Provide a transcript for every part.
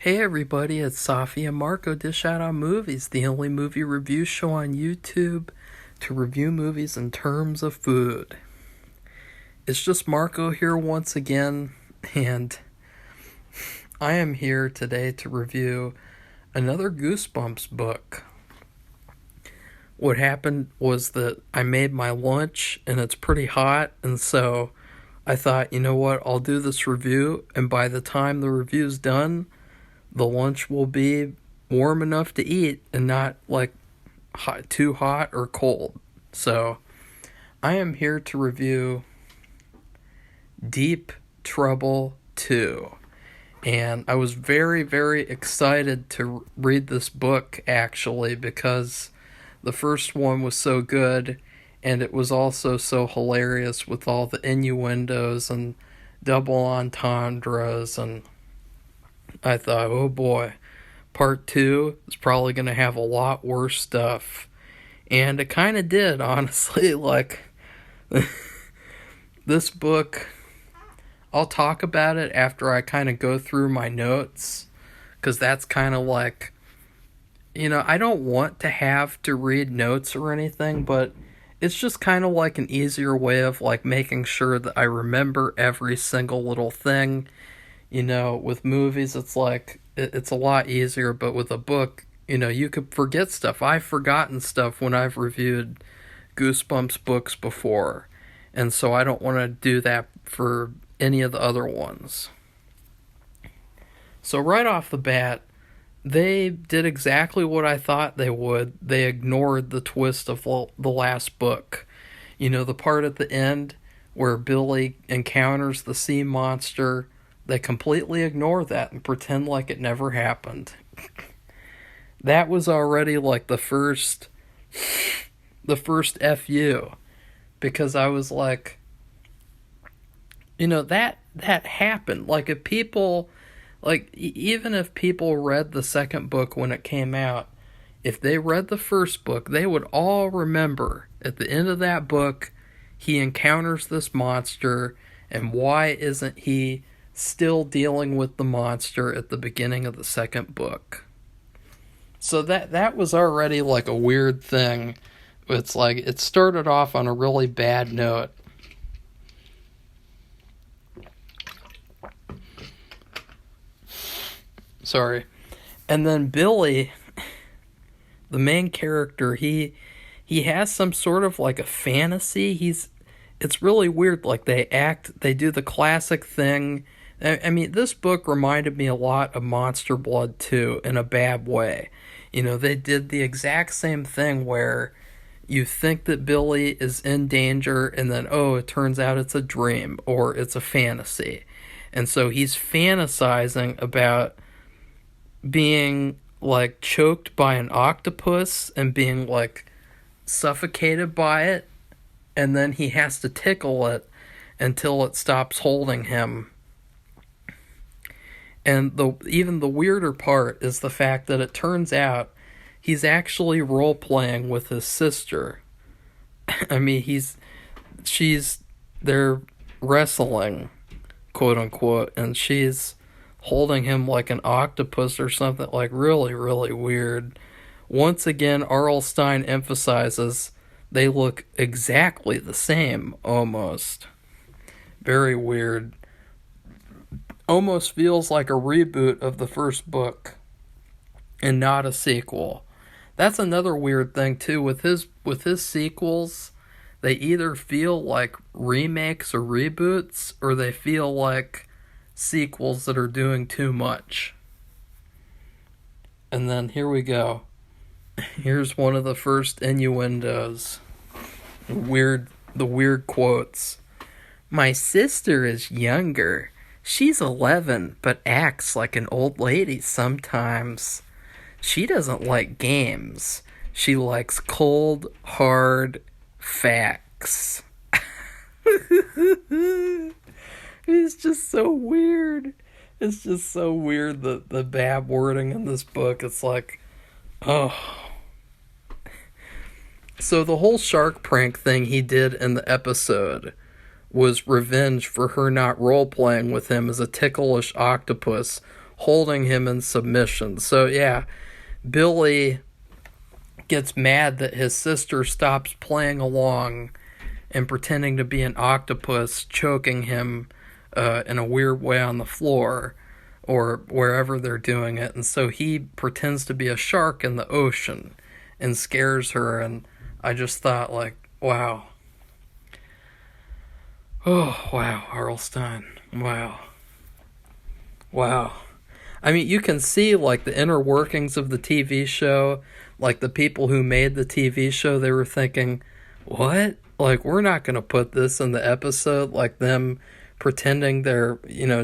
Hey everybody, it's Safi and Marco Dish Out on Movies, the only movie review show on YouTube to review movies in terms of food. It's just Marco here once again, and I am here today to review another Goosebumps book. What happened was that I made my lunch and it's pretty hot, and so I thought, you know what, I'll do this review, and by the time the review's done, the lunch will be warm enough to eat and not like too hot or cold. So I am here to review Deep Trouble 2. And I was very, very excited to read this book actually because the first one was so good and it was also so hilarious with all the innuendos and double entendres, and I thought, oh boy, part 2 is probably going to have a lot worse stuff. And it kind of did, honestly. Like, this book, I'll talk about it after I kind of go through my notes, because that's kind of like, I don't want to have to read notes or anything, but it's just kind of like an easier way of like making sure that I remember every single little thing. With movies, it's like, it's a lot easier, but with a book, you could forget stuff. I've forgotten stuff when I've reviewed Goosebumps books before, and so I don't want to do that for any of the other ones. So right off the bat, they did exactly what I thought they would. They ignored the twist of the last book. The part at the end where Billy encounters the sea monster. They completely ignore that and pretend like it never happened. That was already like the first FU, because I was like, that happened. Like, if people, like, even if people read the second book when it came out, if they read the first book, they would all remember at the end of that book, he encounters this monster, and why isn't he still dealing with the monster at the beginning of the second book? So that was already like a weird thing. It's like it started off on a really bad note. Sorry. And then Billy, the main character, he has some sort of like a fantasy. It's really weird. Like, they do the classic thing. I mean, this book reminded me a lot of Monster Blood 2 in a bad way. They did the exact same thing where you think that Billy is in danger, and then, it turns out it's a dream or it's a fantasy. And so he's fantasizing about being, like, choked by an octopus and being, like, suffocated by it, and then he has to tickle it until it stops holding him. And even the weirder part is the fact that it turns out he's actually role-playing with his sister. I mean, they're wrestling, quote-unquote, and she's holding him like an octopus or something, like really, really weird. Once again, R.L. Stine emphasizes they look exactly the same, almost. Very weird. Almost feels like a reboot of the first book and not a sequel. That's another weird thing too with his sequels. They either feel like remakes or reboots, or they feel like sequels that are doing too much. And then here we go. Here's one of the first innuendos. The weird quotes. My sister is younger. She's 11, but acts like an old lady sometimes. She doesn't like games. She likes cold, hard facts. It's just so weird. It's just so weird, the bad wording in this book. It's like, oh. So the whole shark prank thing he did in the episode was revenge for her not role-playing with him as a ticklish octopus holding him in submission. So yeah, Billy gets mad that his sister stops playing along and pretending to be an octopus, choking him in a weird way on the floor or wherever they're doing it. And so he pretends to be a shark in the ocean and scares her. And I just thought, like, wow. Oh, wow, R.L. Stine. Wow. Wow. I mean, you can see, like, the inner workings of the TV show. Like, the people who made the TV show, they were thinking, what? Like, we're not going to put this in the episode, like them pretending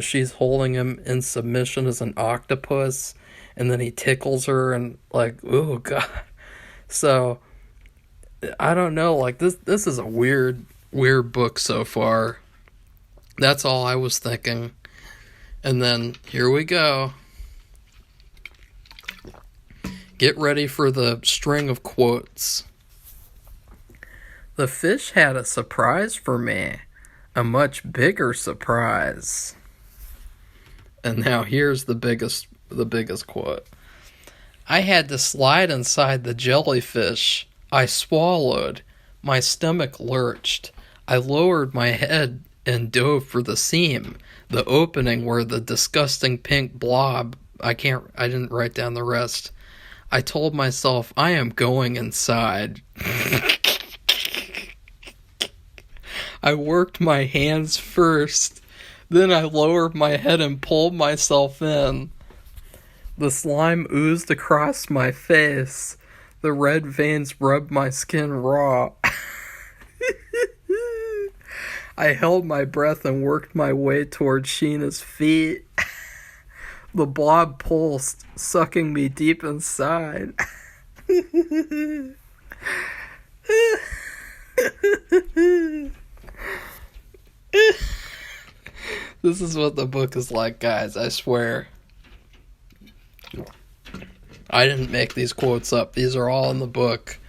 she's holding him in submission as an octopus, and then he tickles her, and, like, oh, God. So, I don't know, like, this is a weird book so far. That's all I was thinking. And then, here we go. Get ready for the string of quotes. The fish had a surprise for me. A much bigger surprise. And now here's the biggest quote. I had to slide inside the jellyfish. I swallowed. My stomach lurched. I lowered my head and dove for the seam. The opening where the disgusting pink blob. I didn't write down the rest. I told myself, I am going inside. I worked my hands first. Then I lowered my head and pulled myself in. The slime oozed across my face. The red veins rubbed my skin raw. I held my breath and worked my way toward Sheena's feet. The blob pulsed, sucking me deep inside. This is what the book is like, guys, I swear. I didn't make these quotes up. These are all in the book.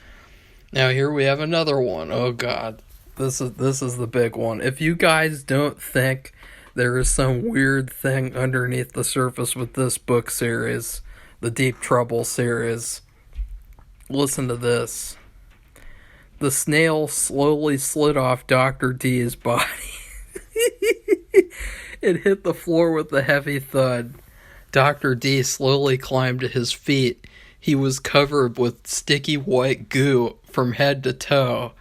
Now here we have another one. Oh God. This is the big one. If you guys don't think there is some weird thing underneath the surface with this book series, the Deep Trouble series, listen to this. The snail slowly slid off Dr. D's body. It hit the floor with a heavy thud. Dr. D slowly climbed to his feet. He was covered with sticky white goo from head to toe.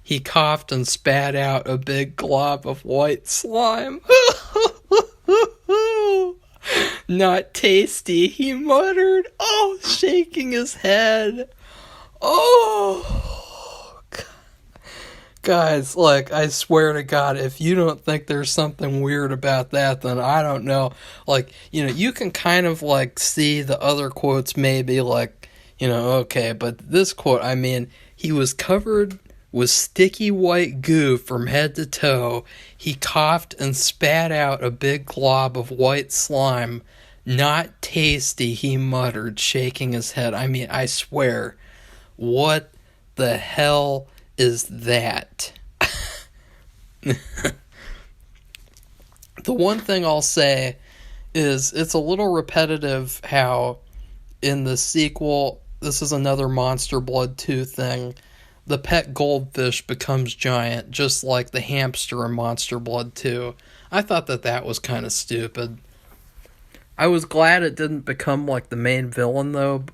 He coughed and spat out a big glob of white slime. Not tasty, he muttered. Oh, shaking his head. Oh. Guys, like, I swear to God, if you don't think there's something weird about that, then I don't know. Like, you can kind of, like, see the other quotes maybe, like, okay, but this quote, I mean, he was covered with sticky white goo from head to toe. He coughed and spat out a big glob of white slime. Not tasty, he muttered, shaking his head. I mean, I swear, what the hell is that? The one thing I'll say is it's a little repetitive how in the sequel, this is another Monster Blood 2 thing, the pet goldfish becomes giant, just like the hamster in Monster Blood 2. I thought that was kind of stupid. I was glad it didn't become like the main villain, though,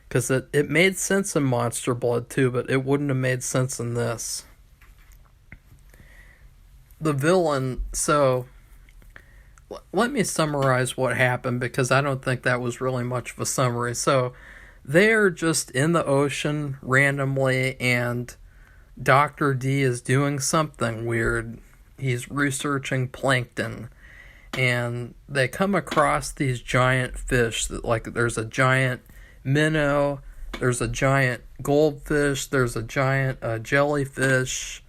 because it made sense in Monster Blood 2, but it wouldn't have made sense in this. The villain, so let me summarize what happened, because I don't think that was really much of a summary. So they're just in the ocean randomly, and Dr. D is doing something weird. He's researching plankton, and they come across these giant fish. Like, there's a giant minnow, there's a giant goldfish, there's a giant jellyfish.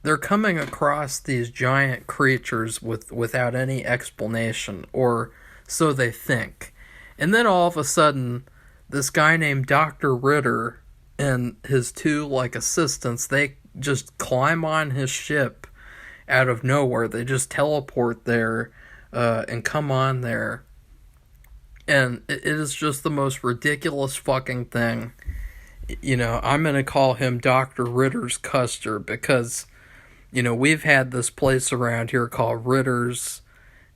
They're coming across these giant creatures without any explanation, or so they think. And then all of a sudden, this guy named Dr. Ritter and his two, like, assistants, they just climb on his ship out of nowhere. They just teleport there and come on there. And it is just the most ridiculous fucking thing. You know, I'm going to call him Dr. Ritter's Custard because, you know, we've had this place around here called Ritter's,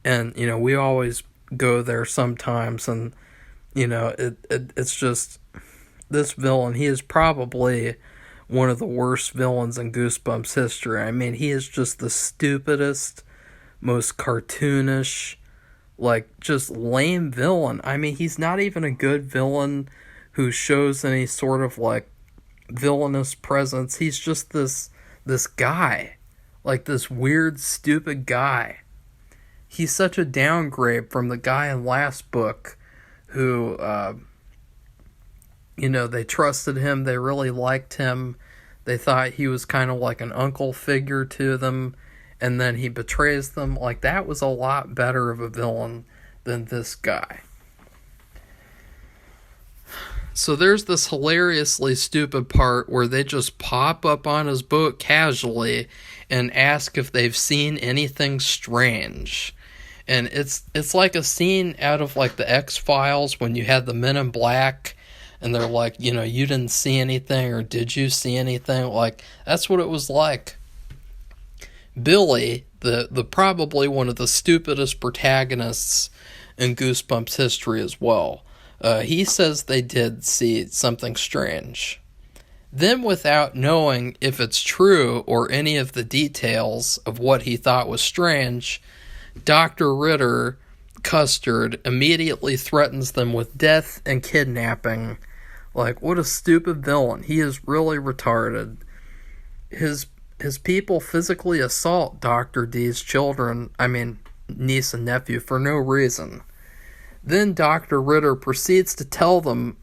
and, you know, we always go there sometimes, and, you know, it's just this villain. He is probably one of the worst villains in Goosebumps history. I mean, he is just the stupidest, most cartoonish, like, just lame villain. I mean, he's not even a good villain who shows any sort of, like, villainous presence. He's just this guy. Like, this weird, stupid guy. He's such a downgrade from the guy in last book who, you know, they trusted him, they really liked him, they thought he was kind of like an uncle figure to them, and then he betrays them. Like, that was a lot better of a villain than this guy. So there's this hilariously stupid part where they just pop up on his boat casually and ask if they've seen anything strange. And it's like a scene out of like the X-Files when you had the Men in Black and they're like, you know, you didn't see anything, or did you see anything? Like, that's what it was like. Billy, the probably one of the stupidest protagonists in Goosebumps history as well, he says they did see something strange. Then, without knowing if it's true or any of the details of what he thought was strange, Dr. Ritter, Custard, immediately threatens them with death and kidnapping. Like, what a stupid villain. He is really retarded. His people physically assault Dr. D's children, niece and nephew, for no reason. Then Dr. Ritter proceeds to tell them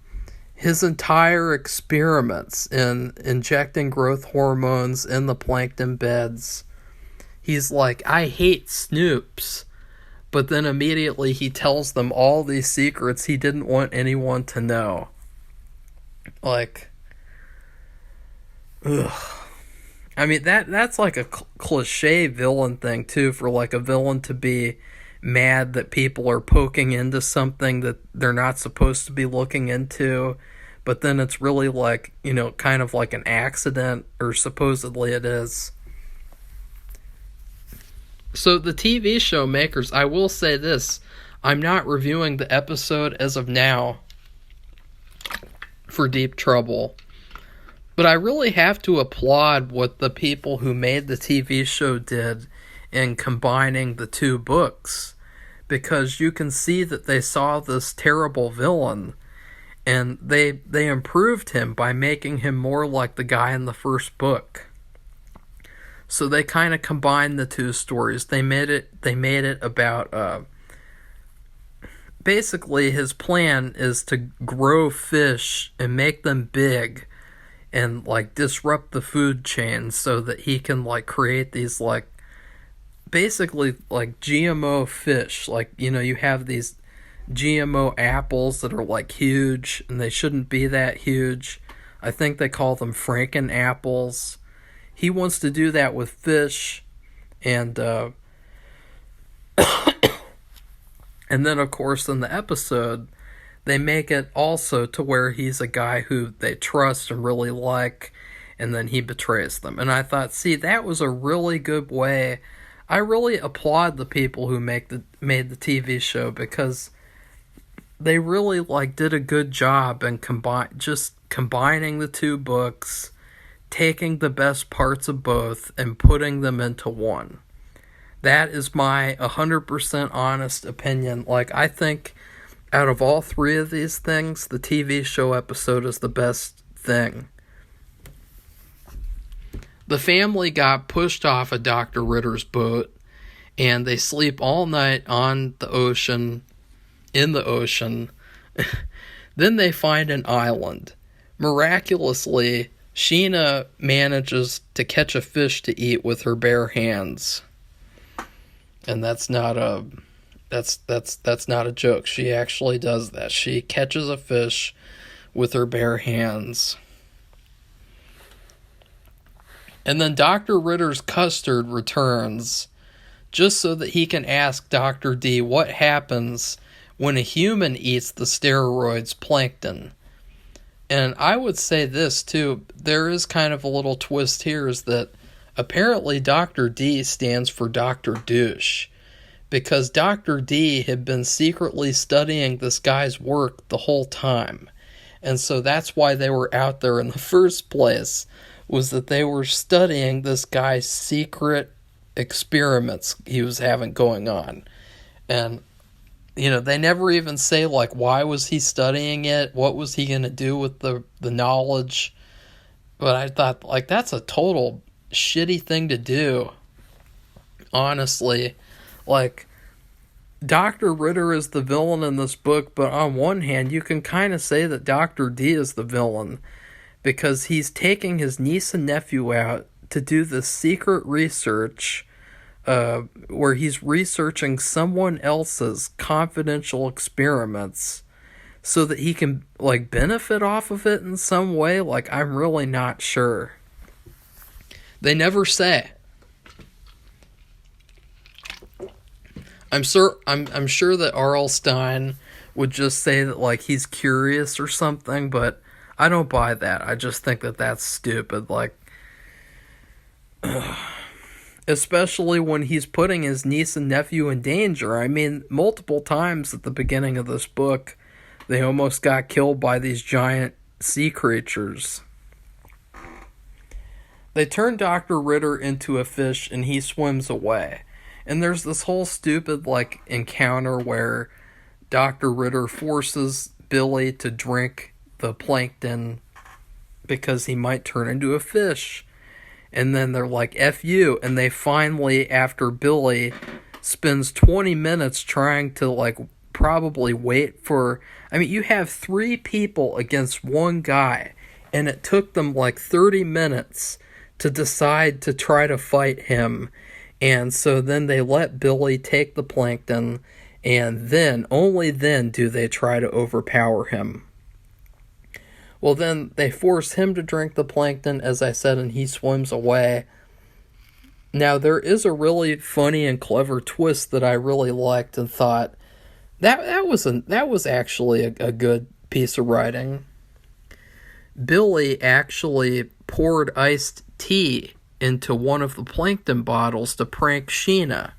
his entire experiments in injecting growth hormones in the plankton beds. He's like, I hate Snoops. But then immediately he tells them all these secrets he didn't want anyone to know. Like, ugh. I mean, that's like a cliche villain thing, too, for like a villain to be mad that people are poking into something that they're not supposed to be looking into, but then it's really like, you know, kind of like an accident, or supposedly it is. So the TV show makers, I will say this, I'm not reviewing the episode as of now for Deep Trouble, but I really have to applaud what the people who made the TV show did in combining the two books, because you can see that they saw this terrible villain and they improved him by making him more like the guy in the first book. So they kind of combined the two stories. They made it about basically his plan is to grow fish and make them big and like disrupt the food chain so that he can like create these like basically like GMO fish. Like, you know, you have these GMO apples that are like huge and they shouldn't be that huge. I think they call them Franken apples. He wants to do that with fish, and and then of course in the episode they make it also to where he's a guy who they trust and really like, and then he betrays them. And I thought, see, that was a really good way. I really applaud the people who made the TV show, because they really like did a good job in combining the two books, taking the best parts of both and putting them into one. That is my 100% honest opinion. Like, I think out of all three of these things, the TV show episode is the best thing. The family got pushed off of Dr. Ritter's boat, and they sleep all night on the ocean, in the ocean. Then they find an island. Miraculously, Sheena manages to catch a fish to eat with her bare hands. And that's not a joke. She actually does that. She catches a fish with her bare hands. And then Dr. Ritter's Custard returns just so that he can ask Dr. D what happens when a human eats the steroids plankton. And I would say this too, there is kind of a little twist here, is that apparently Dr. D stands for Dr. Douche, because Dr. D had been secretly studying this guy's work the whole time. And so that's why they were out there in the first place, was that they were studying this guy's secret experiments he was having going on. And, you know, they never even say, like, why was he studying it? What was he going to do with the knowledge? But I thought, like, that's a total shitty thing to do. Honestly. Like, Dr. Ritter is the villain in this book, but on one hand, you can kind of say that Dr. D is the villain, because he's taking his niece and nephew out to do this secret research where he's researching someone else's confidential experiments so that he can, like, benefit off of it in some way. Like, I'm really not sure. They never say. I'm sure that R.L. Stine would just say that, like, he's curious or something, but I don't buy that. I just think that that's stupid. Like, especially when he's putting his niece and nephew in danger. I mean, multiple times at the beginning of this book, they almost got killed by these giant sea creatures. They turn Dr. Ritter into a fish and he swims away. And there's this whole stupid, like, encounter where Dr. Ritter forces Billy to drink the plankton because he might turn into a fish. And then they're like, F you. And they finally, after Billy spends 20 minutes trying to, like, probably wait for... I mean, you have 3 people against one guy. And it took them, like, 30 minutes to decide to try to fight him. And so then they let Billy take the plankton, and then, only then, do they try to overpower him. Well, then they force him to drink the plankton, as I said, and he swims away. Now, there is a really funny and clever twist that I really liked and thought, that was actually a good piece of writing. Billy actually poured iced tea into one of the plankton bottles to prank Sheena.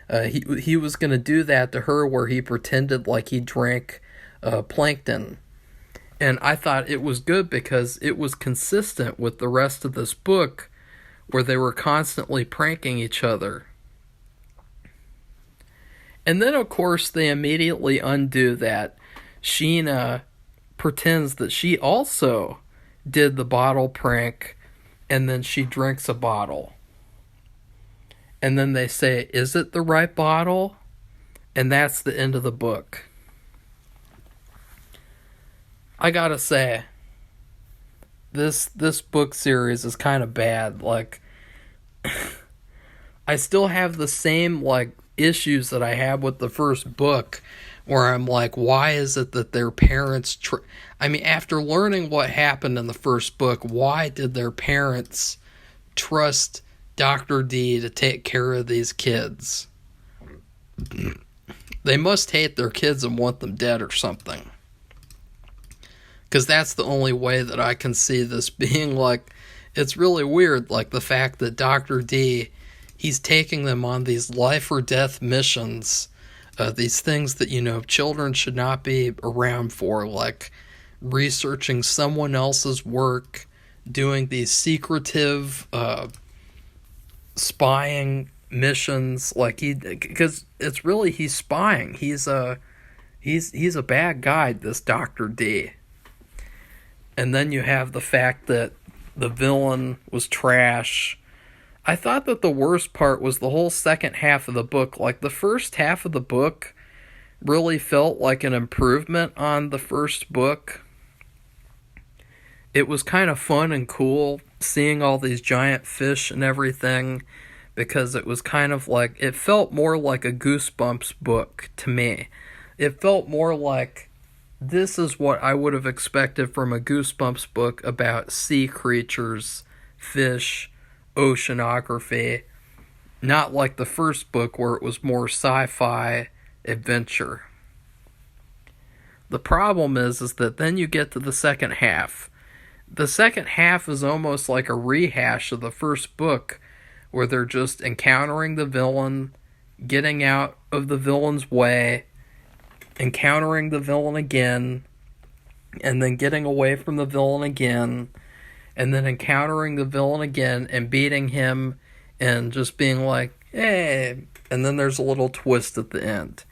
He was going to do that to her, where he pretended like he drank plankton. And I thought it was good because it was consistent with the rest of this book, where they were constantly pranking each other. And then, of course, they immediately undo that. Sheena pretends that she also did the bottle prank, and then she drinks a bottle. And then they say, is it the right bottle? And that's the end of the book. I gotta say, this book series is kind of bad. Like, I still have the same, like, issues that I had with the first book, where I'm like, why is it that their parents... I mean, after learning what happened in the first book, why did their parents trust Dr. D to take care of these kids? They must hate their kids and want them dead or something. Because that's the only way that I can see this being, like... It's really weird, like, the fact that Dr. D, he's taking them on these life or death missions, these things that, you know, children should not be around for, like researching someone else's work, doing these secretive spying missions, like because it's really, he's spying. He's a bad guy, this Dr. D. And then you have the fact that the villain was trash. I thought that the worst part was the whole second half of the book. Like, the first half of the book really felt like an improvement on the first book. It was kind of fun and cool seeing all these giant fish and everything, because it was kind of like, it felt more like a Goosebumps book to me. It felt more like, this is what I would have expected from a Goosebumps book about sea creatures, fish, oceanography, not like the first book where it was more sci-fi adventure. The problem is that then you get to the second half. The second half is almost like a rehash of the first book, where they're just encountering the villain, getting out of the villain's way, encountering the villain again, and then getting away from the villain again, and then encountering the villain again and beating him and just being like, hey, and then there's a little twist at the end.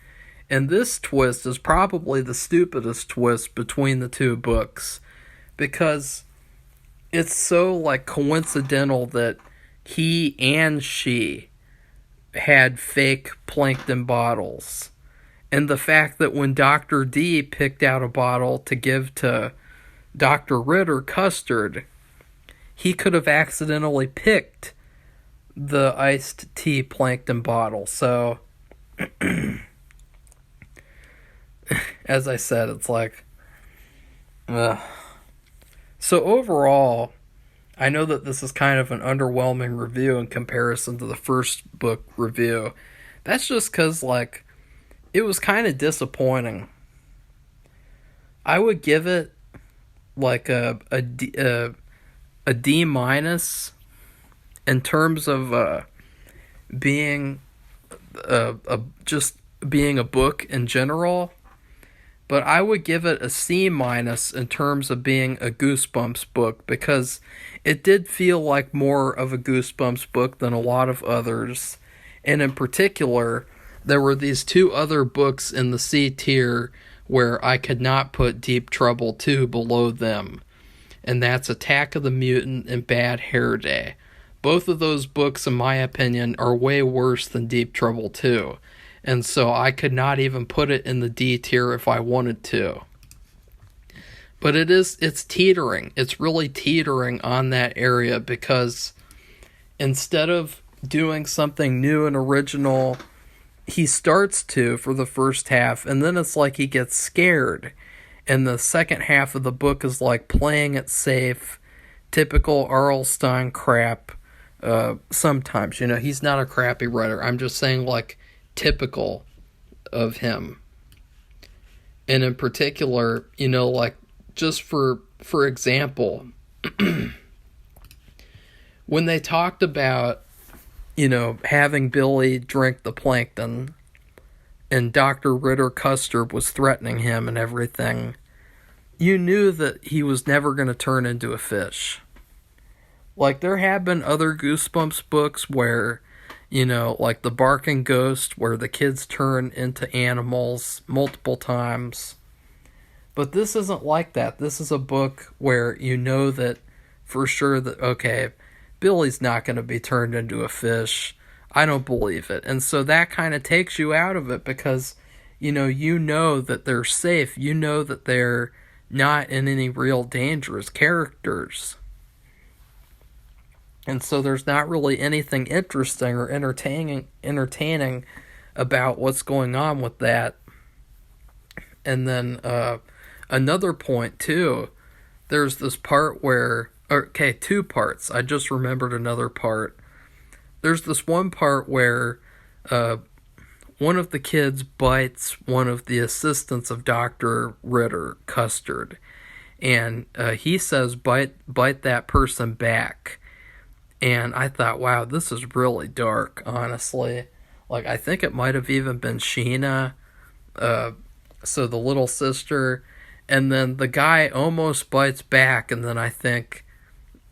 And this twist is probably the stupidest twist between the two books, because it's so like coincidental that he and she had fake plankton bottles. And the fact that when Dr. D picked out a bottle to give to Dr. Ritter custard, he could have accidentally picked the iced tea plankton bottle. So, as I said, it's like, So overall, I know that this is kind of an underwhelming review in comparison to the first book review. That's just because, like, it was kind of disappointing. I would give it like a D minus in terms of being just being a book in general, but I would give it a C minus in terms of being a Goosebumps book, because it did feel like more of a Goosebumps book than a lot of others. And in particular, there were these two other books in the C tier where I could not put Deep Trouble 2 below them. And that's Attack of the Mutant and Bad Hair Day. Both of those books, in my opinion, are way worse than Deep Trouble 2. And so I could not even put it in the D tier if I wanted to. But it's teetering. It's really teetering on that area, because instead of doing something new and original, he starts to for the first half, and then it's like he gets scared. And the second half of the book is like playing it safe, typical R.L. Stine crap. Sometimes, he's not a crappy writer. I'm just saying, like, typical of him. And in particular, like, just for example, when they talked about, having Billy drink the plankton, and Dr. Ritter Custard was threatening him and everything, you knew that he was never going to turn into a fish. Like, there have been other Goosebumps books where, like The Barking Ghost, where the kids turn into animals multiple times. But this isn't like that. This is a book where you know that for sure that, okay, Billy's not going to be turned into a fish. I don't believe it. And so that kind of takes you out of it, because, you know that they're safe. You know that they're not in any real danger as characters. And so there's not really anything interesting or entertaining about what's going on with that. And then another point, too, there's this part where, okay, two parts. I just remembered another part. There's this one part where one of the kids bites one of the assistants of Dr. Ritter, Custard. And he says, bite that person back. And I thought, wow, this is really dark, honestly. Like, I think it might have even been Sheena, so the little sister. And then the guy almost bites back, and then I think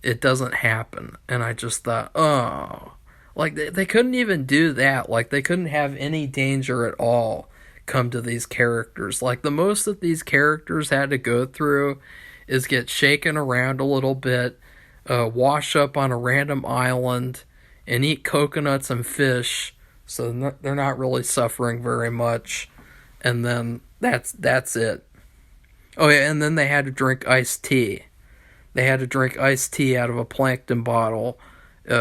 it doesn't happen. And I just thought, oh. Like, they couldn't even do that. Like, they couldn't have any danger at all come to these characters. Like, the most that these characters had to go through is get shaken around a little bit, wash up on a random island, and eat coconuts and fish, so they're not really suffering very much. And then that's it. Oh yeah, and then they had to drink iced tea. They had to drink iced tea out of a plankton bottle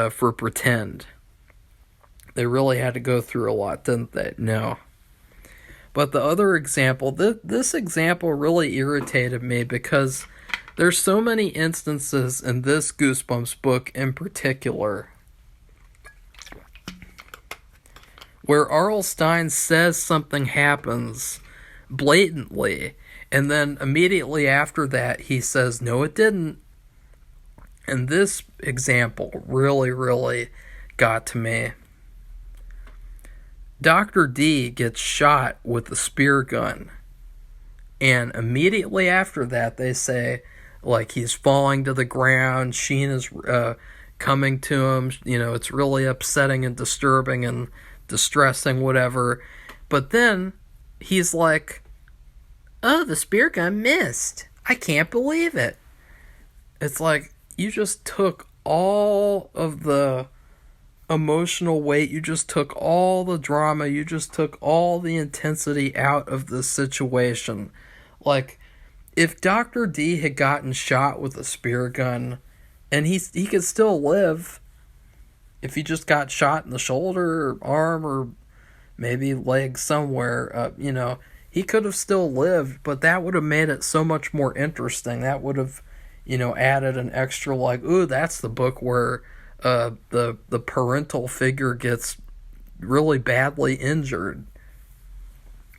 for pretend. They really had to go through a lot, didn't they? No. But the other example, this example really irritated me, because there's so many instances in this Goosebumps book in particular where R.L. Stine says something happens blatantly, And then immediately after that, he says, no, it didn't. And this example really, really got to me. Dr. D gets shot with a spear gun. And immediately after that, they say, like, he's falling to the ground. Sheena's coming to him. You know, it's really upsetting and disturbing and distressing, whatever. But then he's like, oh, the spear gun missed. I can't believe it. It's like, you just took all of the emotional weight, you just took all the drama, you just took all the intensity out of the situation. Like, if Dr. D had gotten shot with a spear gun, and he could still live, if he just got shot in the shoulder or arm or maybe leg somewhere, he could have still lived, but that would have made it so much more interesting. That would have, added an extra, like, ooh, that's the book where the parental figure gets really badly injured,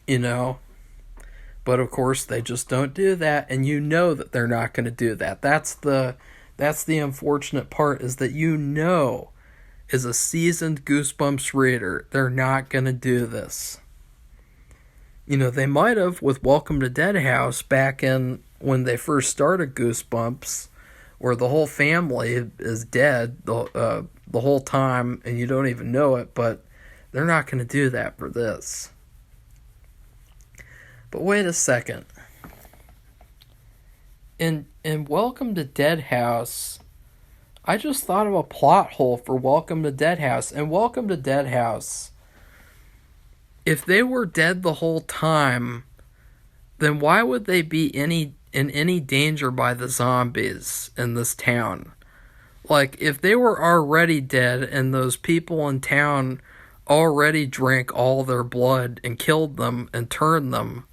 But of course, they just don't do that, and that they're not going to do that. That's the unfortunate part, is that as a seasoned Goosebumps reader, they're not going to do this. They might have with Welcome to Dead House back in when they first started Goosebumps, where the whole family is dead the whole time and you don't even know it, but they're not going to do that for this. But wait a second. In Welcome to Dead House, I just thought of a plot hole for Welcome to Dead House. And Welcome to Dead House, if they were dead the whole time, then why would they be in any danger by the zombies in this town? Like, if they were already dead and those people in town already drank all their blood and killed them and turned them,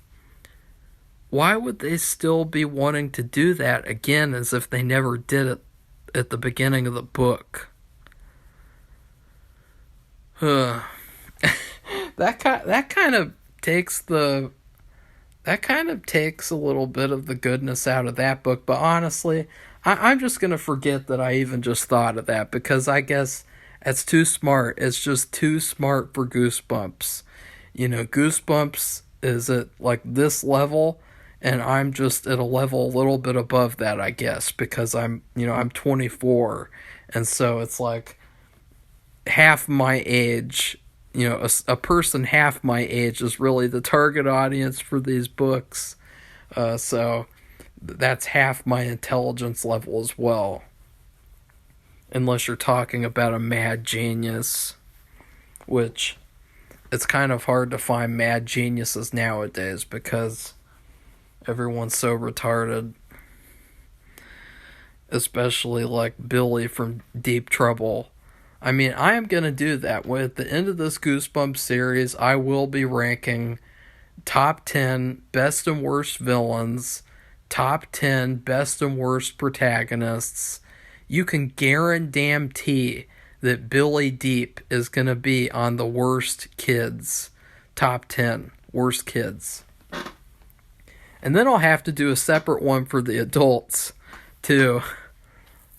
why would they still be wanting to do that again as if they never did it at the beginning of the book? That kind of takes a little bit of the goodness out of that book, but honestly, I'm just going to forget that I even just thought of that, because I guess it's too smart. It's just too smart for Goosebumps. Goosebumps is at like this level, and I'm just at a level a little bit above that, I guess, because I'm 24, and so it's like half my age. A person half my age is really the target audience for these books. So that's half my intelligence level as well. Unless you're talking about a mad genius, which it's kind of hard to find mad geniuses nowadays because everyone's so retarded. Especially like Billy from Deep Trouble. I mean, I am going to do that. At the end of this Goosebumps series, I will be ranking top 10 best and worst villains, top 10 best and worst protagonists. You can guarantee that Billy Deep is going to be on the worst kids. Top 10 worst kids. And then I'll have to do a separate one for the adults, too.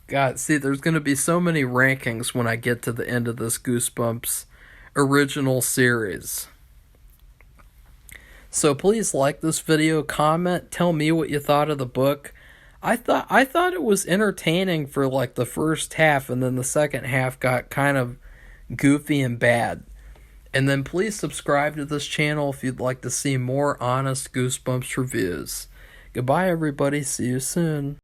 God, see, there's going to be so many rankings when I get to the end of this Goosebumps original series. So please like this video, comment, tell me what you thought of the book. I thought it was entertaining for like the first half, and then the second half got kind of goofy and bad. And then please subscribe to this channel if you'd like to see more honest Goosebumps reviews. Goodbye, everybody. See you soon.